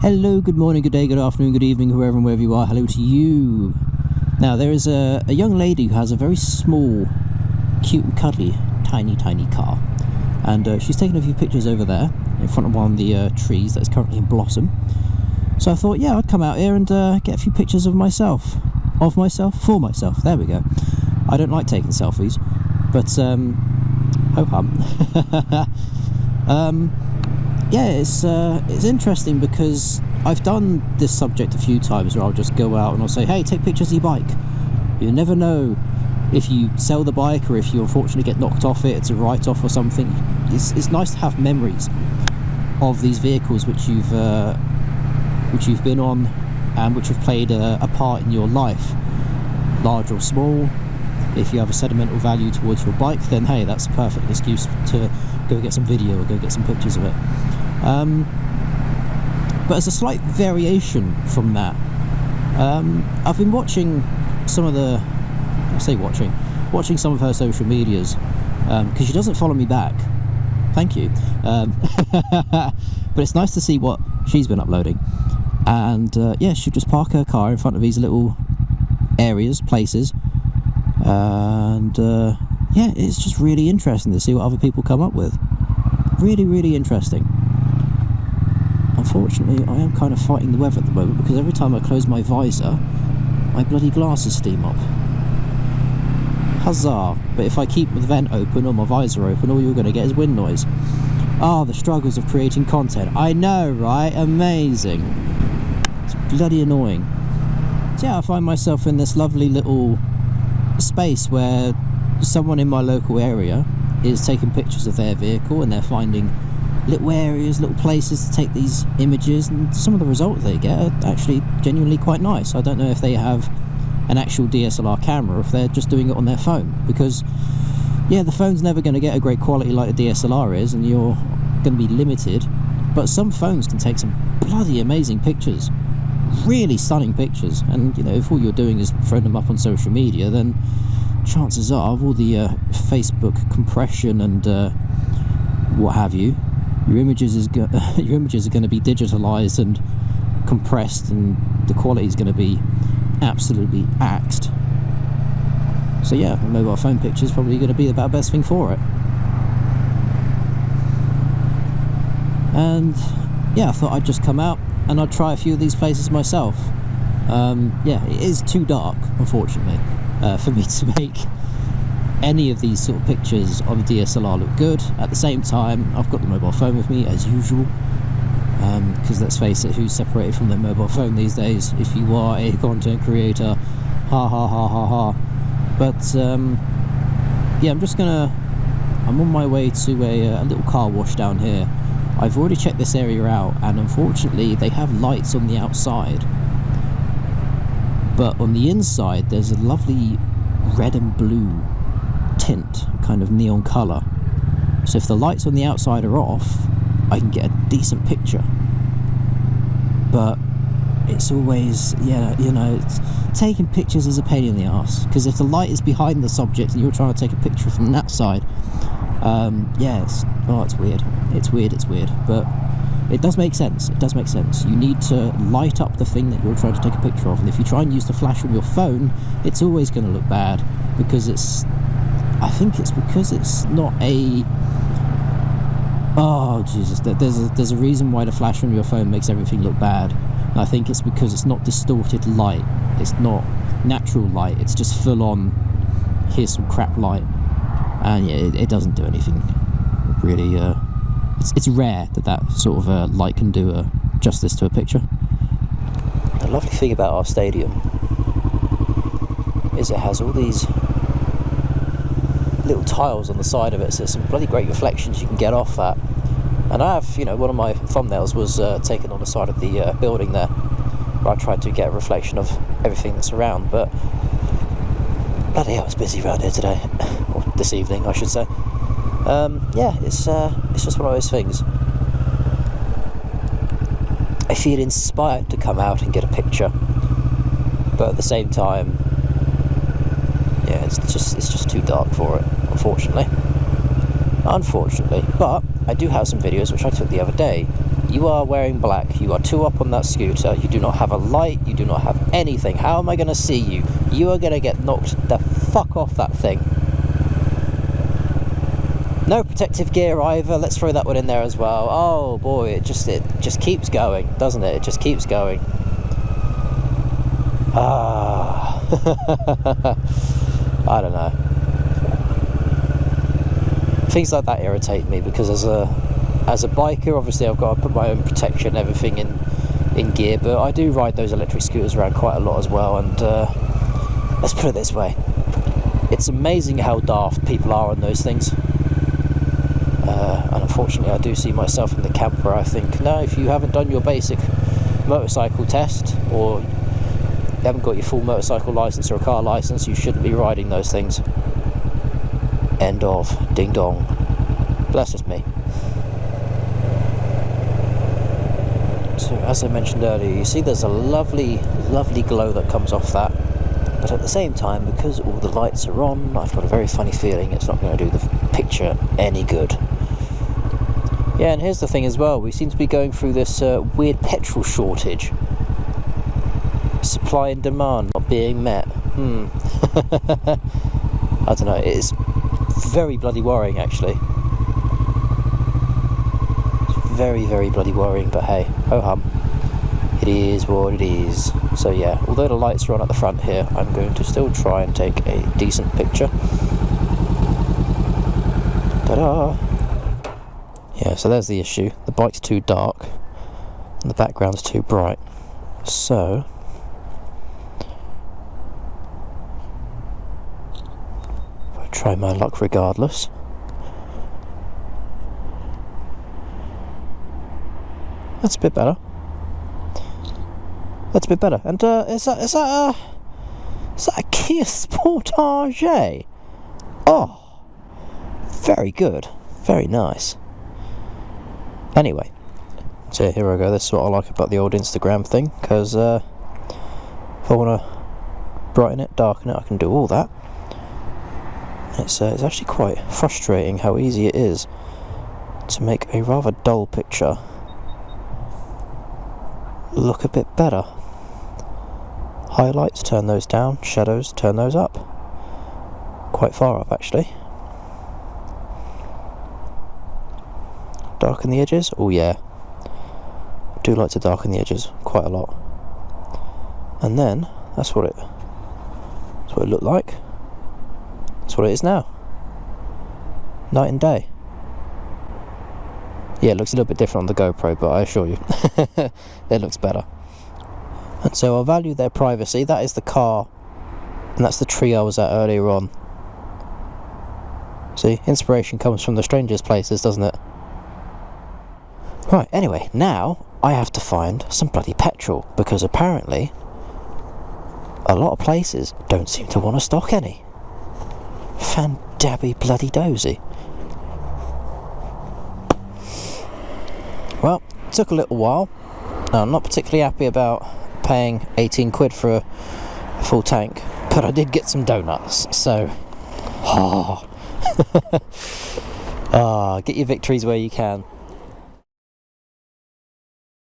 Hello, good morning, good day, good afternoon, good evening, whoever and wherever you are, hello to you. Now, there is a young lady who has a very small, cute and cuddly, tiny car. And she's taken a few pictures over there, in front of one of the trees that is currently in blossom. So I thought, yeah, I'd come out here and get a few pictures of myself. For myself, there we go. I don't like taking selfies, but, ho-hum. Yeah, it's interesting because I've done this subject a few times where I'll just go out and I'll say, hey, take pictures of your bike. You never know if you sell the bike or if you unfortunately get knocked off it, it's a write-off or something. It's nice to have memories of these vehicles which you've been on and which have played a part in your life, large or small. If you have a sentimental value towards your bike, then hey, that's a perfect excuse to go get some video or go get some pictures of it. But as a slight variation from that, I've been watching some of watching some of her social medias, because she doesn't follow me back. Thank you. But it's nice to see what she's been uploading. And yeah, she'll just park her car in front of these little places. And yeah, it's just really interesting to see what other people come up with. Really interesting. Unfortunately, I am kind of fighting the weather at the moment because every time I close my visor, my bloody glasses steam up. Huzzah! But if I keep the vent open or my visor open, all you're going to get is wind noise. Ah, the struggles of creating content. I know, right? Amazing. It's bloody annoying. So yeah, I find myself in this lovely little space where someone in my local area is taking pictures of their vehicle and they're finding little areas, little places to take these images, and some of the results they get are actually genuinely quite nice. I don't know if they have an actual DSLR camera or if they're just doing it on their phone, because yeah, the phone's never going to get a great quality like a DSLR is, and you're going to be limited, but some phones can take some bloody amazing pictures, really stunning pictures. And you know, if all you're doing is throwing them up on social media, then chances are, of all the Facebook compression and what have you, your images are going to be digitalized and compressed, and the quality is going to be absolutely axed. So yeah, a mobile phone picture is probably going to be about the best thing for it. And yeah, I thought I'd just come out and I'd try a few of these places myself. Yeah, it is too dark, unfortunately, for me to make any of these sort of pictures on the DSLR look good. At the same time, I've got the mobile phone with me as usual, because let's face it, who's separated from their mobile phone these days? If you are a content creator, ha. But yeah, I'm on my way to a little car wash down here. I've already checked this area out, and unfortunately they have lights on the outside, but on the inside there's a lovely red and blue tint, kind of neon colour. So if the lights on the outside are off, I can get a decent picture. But it's always, yeah, you know, taking pictures is a pain in the arse, because if the light is behind the subject and you're trying to take a picture from that side, yeah, it's weird. It's weird, but it does make sense. You need to light up the thing that you're trying to take a picture of, and if you try and use the flash on your phone, it's always going to look bad, because I think it's because it's not a... Oh, Jesus, there's a reason why the flash on your phone makes everything look bad. And I think it's because it's not distorted light. It's not natural light. It's just full on, here's some crap light. And yeah, it doesn't do anything really. It's rare that sort of light can do justice to a picture. The lovely thing about our stadium is it has all these little tiles on the side of it, so there's some bloody great reflections you can get off that. And I have, you know, one of my thumbnails was taken on the side of the building there, where I tried to get a reflection of everything that's around, but bloody hell, it's busy around here today, or this evening I should say. Yeah, it's just one of those things. I feel inspired to come out and get a picture, but at the same time, yeah, it's just too dark for it, unfortunately. But I do have some videos which I took the other day You are wearing black. You are 2 up on that scooter. You do not have a light. You do not have anything. How am I going to see you? You are going to get knocked the fuck off that thing. No protective gear either. Let's throw that one in there as well. Oh boy, it just keeps going, doesn't it? It just keeps going. Ah, I don't know. Things like that irritate me because as a biker, obviously I've got to put my own protection, everything in gear. But I do ride those electric scooters around quite a lot as well. And let's put it this way: it's amazing how daft people are on those things. And unfortunately I do see myself in the camp where I think, no, if you haven't done your basic motorcycle test, or you haven't got your full motorcycle license or a car license, you shouldn't be riding those things. End of. Ding dong. But that's just me. So as I mentioned earlier, you see there's a lovely glow that comes off that, but at the same time, because all the lights are on, I've got a very funny feeling it's not going to do the picture any good. Yeah, and here's the thing as well, we seem to be going through this weird petrol shortage. Supply and demand not being met. I don't know, it's very bloody worrying actually. It's very, very bloody worrying, but hey, ho hum. It is what it is. So yeah, although the lights are on at the front here, I'm going to still try and take a decent picture. Ta-da! Yeah, so there's the issue. The bike's too dark and the background's too bright. So I'll try my luck regardless. That's a bit better. That's a bit better. And is that a Kia Sportage? Oh, very good, very nice. Anyway, so here I go. This is what I like about the old Instagram thing, because if I want to brighten it, darken it, I can do all that. It's actually quite frustrating how easy it is to make a rather dull picture look a bit better. Highlights, turn those down. Shadows, turn those up. Quite far up actually. Darken the edges? Oh yeah. Do like to darken the edges quite a lot. And then that's what it looked like. That's what it is now. Night and day. Yeah, it looks a little bit different on the GoPro, but I assure you, it looks better. And so I'll value their privacy. That is the car, and that's the tree I was at earlier on. See, inspiration comes from the strangest places, doesn't it? Right, anyway, now I have to find some bloody petrol, because apparently a lot of places don't seem to want to stock any. Fan-dabby bloody dozy. Well, it took a little while. Now, I'm not particularly happy about paying 18 quid for a full tank, but I did get some donuts, so get your victories where you can.